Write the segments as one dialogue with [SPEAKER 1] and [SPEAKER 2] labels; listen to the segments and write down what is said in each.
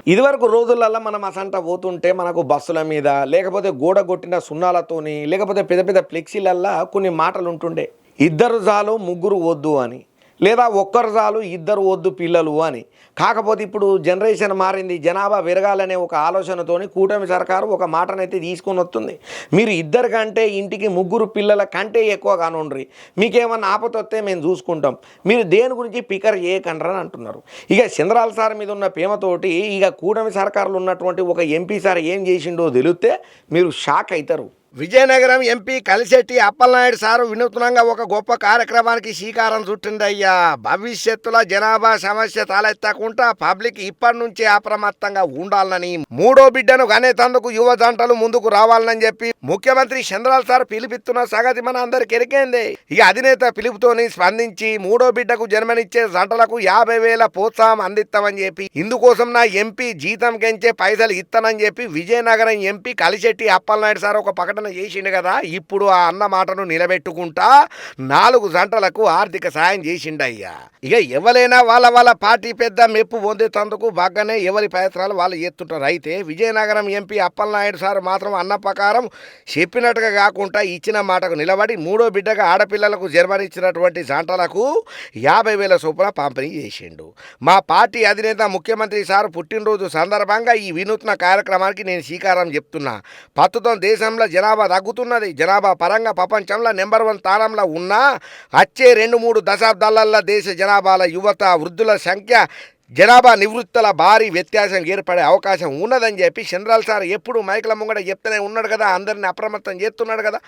[SPEAKER 1] ఇదివరకు రోజులల్లో మనం అసంట పోతుంటే మనకు బస్సుల మీద లేకపోతే గోడ కొట్టిన సున్నాలతోని లేకపోతే పెద్ద పెద్ద ఫ్లెక్సీలల్లా కొన్ని మాటలు ఉంటుండే. ఇద్దరు చాలు ముగ్గురు వద్దు అని, లేదా ఒక్కరు చాలు ఇద్దరు వద్దు పిల్లలు అని. కాకపోతే ఇప్పుడు జనరేషన్ మారింది, జనాభా పెరగాలనే ఒక ఆలోచనతోని కూటమి సర్కారు ఒక మాటనైతే తీసుకొని వస్తుంది. మీరు ఇద్దరు కంటే ఇంటికి ముగ్గురు పిల్లల కంటే ఎక్కువ కానుండ్రి, మీకేమన్నా ఆపతొస్తే మేము చూసుకుంటాం, మీరు దేని గురించి పికర్ చేయకండ్రా అని అంటున్నారు. ఇక చంద్రాల సార్ మీద ఉన్న ప్రేమతోటి ఇక కూటమి సర్కారులో ఉన్నటువంటి ఒక ఎంపీ సార్ ఏం చేసిండో తెలిస్తే మీరు షాక్ అవుతారు. విజయనగరం ఎంపీ కలిశెట్టి అప్పలనాయుడు సారు వినూత్నంగా ఒక గొప్ప కార్యక్రమానికి శ్రీకారం చుట్టిందయ్యా. భవిష్యత్తులో జనాభా సమస్య తలెత్తకుండా పబ్లిక్ ఇప్పటి నుంచే అప్రమత్తంగా ఉండాలని, మూడో బిడ్డను కనేతందుకు యువ జంటలు ముందుకు రావాలని చెప్పి ముఖ్యమంత్రి చంద్రాల సార్ పిలుపిస్తున్న సంగతి మన అందరికి ఎరికేంది. ఇక అధినేత పిలుపుతోని స్పందించి మూడో బిడ్డకు జన్మనిచ్చే జంటలకు 50,000 ప్రోత్సాహం అందిస్తామని చెప్పి, ఇందుకోసం నా ఎంపీ జీతం గెంచే పైసలు ఇస్తానని చెప్పి విజయనగరం ఎంపీ కలిశెట్టి అప్పలనాయుడు సార్ ఒక ప్రకటన చేసిండు కదా. ఇప్పుడు ఆ అన్న మాటను నిలబెట్టుకుంటా 4 జంటలకు ఆర్థిక సాయం చేసిండయ్యా. ఇక ఎవరైనా వాళ్ళ పార్టీ పెద్ద మెప్పు పొందేందుకు బాగానే ఎవరి ప్రయత్నాలు వాళ్ళు చేస్తుంటారు. అయితే విజయనగరం ఎంపీ అప్పలనాయుడు సార్ మాత్రం అన్న ప్రకారం చెప్పినట్టుగా కాకుండా ఇచ్చిన మాటకు నిలబడి మూడో బిడ్డగా ఆడపిల్లలకు జన్మనిచ్చినటువంటి జంటలకు 50,000 చొప్పున పంపిణీ చేసిండు. మా పార్టీ అధినేత ముఖ్యమంత్రి సార్ పుట్టినరోజు సందర్భంగా ఈ వినూత్న కార్యక్రమానికి నేను శ్రీకారం చెప్తున్నా. ప్రస్తుతం దేశంలో జనాభా తగ్గుతున్నది. జనాభా పరంగా ప్రపంచంలో నెంబర్ 1 స్థానంలో ఉన్నా వచ్చే 2-3 దశాబ్దాలలో దేశ జనాభాల యువత వృద్ధుల సంఖ్య జనాభా నివృత్తుల భారీ వ్యత్యాసం ఏర్పడే అవకాశం ఉన్నదని చెప్పి చంద్రాల సార్ ఎప్పుడు మైకుల ముంగట చెప్తూనే ఉన్నాడు కదా, అందరిని అప్రమత్తం చేస్తున్నాడు కదా.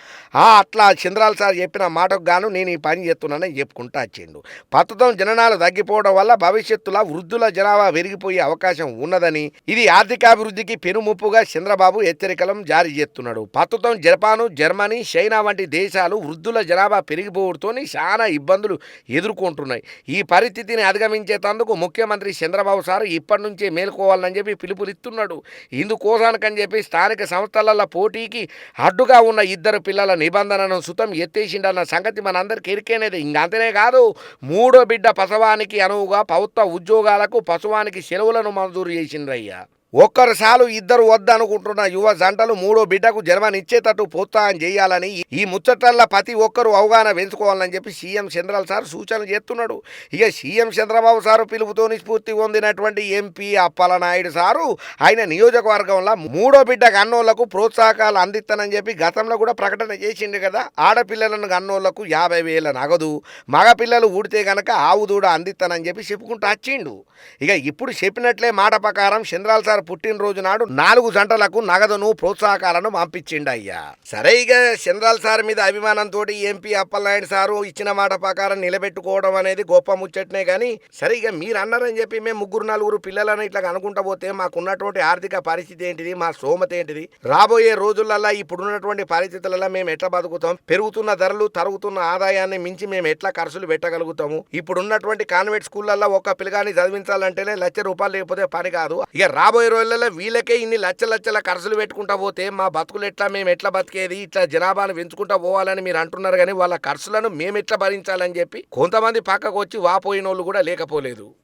[SPEAKER 1] అట్లా చంద్రాల సార్ చెప్పిన మాటకు గాను నేను ఈ పని చేస్తున్నానని చెప్పుకుంటా వచ్చిండు. ప్రస్తుతం జననాలు తగ్గిపోవడం వల్ల భవిష్యత్తులో వృద్ధుల జనాభా పెరిగిపోయే అవకాశం ఉన్నదని, ఇది ఆర్థికాభివృద్ధికి పెనుముప్పుగా చంద్రబాబు హెచ్చరికలను జారీ చేస్తున్నాడు. ప్రస్తుతం జపాను, జర్మనీ, చైనా వంటి దేశాలు వృద్ధుల జనాభా పెరిగిపోవడంతో చాలా ఇబ్బందులు ఎదుర్కొంటున్నాయి. ఈ పరిస్థితిని అధిగమించేందుకు ముఖ్యమంత్రి చంద్రబాబు సార్ ఇప్పటి నుంచే మేల్కోవాలని చెప్పి పిలుపునిస్తున్నాడు. ఇందుకోసానికని చెప్పి స్థానిక సంస్థల పోటీకి అడ్డుగా ఉన్న 2 పిల్లల నిబంధనను సుతం ఎత్తేసిండన్న సంగతి మనందరికీ ఎరికేనేది. ఇంకంతనే కాదు, మూడో బిడ్డ ప్రసవానికి అనువుగా ప్రభుత్వ ఉద్యోగాలకు ప్రసవానికి సెలవులను మంజూరు చేసిండ్రయ్యా. ఒక్కరు చాలు ఇద్దరు వద్దనుకుంటున్న యువ జంటలు మూడో బిడ్డకు జన్మనిచ్చేటట్టు ప్రోత్సాహం చేయాలని, ఈ ముచ్చట్ల ప్రతి ఒక్కరూ అవగాహన పెంచుకోవాలని చెప్పి సీఎం చంద్రాల సార్ సూచన చేస్తున్నాడు. ఇక సీఎం చంద్రబాబు సారు పిలుపుతోని స్ఫూర్తి పొందినటువంటి ఎంపీ అప్పలనాయుడు సారు ఆయన నియోజకవర్గంలో మూడో బిడ్డ కన్నోళ్లకు ప్రోత్సాహకాలు అందిస్తానని చెప్పి గతంలో కూడా ప్రకటన చేసిండు కదా. ఆడపిల్లలను కన్నోళ్లకు 50,000 నగదు, మగపిల్లలు ఊడితే గనక ఆవు దూడ అందిస్తానని చెప్పి చెప్పుకుంటూ వచ్చిండు. ఇక ఇప్పుడు చెప్పినట్లే మాట ప్రకారం చంద్రాల సార్ పుట్టినరోజు నాడు 4 జంటలకు నగదును ప్రోత్సాహకాలను పంపించిండు అయ్యా. సరే, ఇక చంద్రాల సార్ మీద అభిమానంతో ఎంపీ అప్పలనాయుడు సారు ఇచ్చిన మాట ప్రకారం నిలబెట్టుకోవడం అనేది గొప్ప ముచ్చట్నే. కానీ సరే, ఇక మీరు అన్నారని చెప్పి మేము 3-4 పిల్లలను ఇట్లా అనుకుంటా పోతే మాకున్నటువంటి ఆర్థిక పరిస్థితి ఏంటిది, మా స్తోమత ఏంటిది, రాబోయే రోజులల్లో ఇప్పుడున్నటువంటి పరిస్థితులలో మేము ఎట్లా బతుకుతాం, పెరుగుతున్న ధరలు, తరుగుతున్న ఆదాయాన్ని మించి మేము ఎట్లా ఖర్చులు పెట్టగలుగుతాము, ఇప్పుడున్నటువంటి కాన్వెంట్ స్కూళ్ళల్లో ఒక పిల్లగాని చదివించాలంటేనే ₹1,00,000 లేకపోతే పని కాదు. ఇక రాబోయే రోజులలో వీళ్ళకే ఇన్ని లక్షల ఖర్చులు పెట్టుకుంటా పోతే మా బతుకులు ఎట్లా, మేము ఎట్లా బతికేది, ఇట్లా జనాభాను పెంచుకుంటా పోవాలని మీరు అంటున్నారు. కానీ వాళ్ళ ఖర్చులను మేము ఎట్లా భరించాలని చెప్పి కొంతమంది పక్కకు వచ్చి వాపోయిన వాళ్ళు కూడా లేకపోలేదు.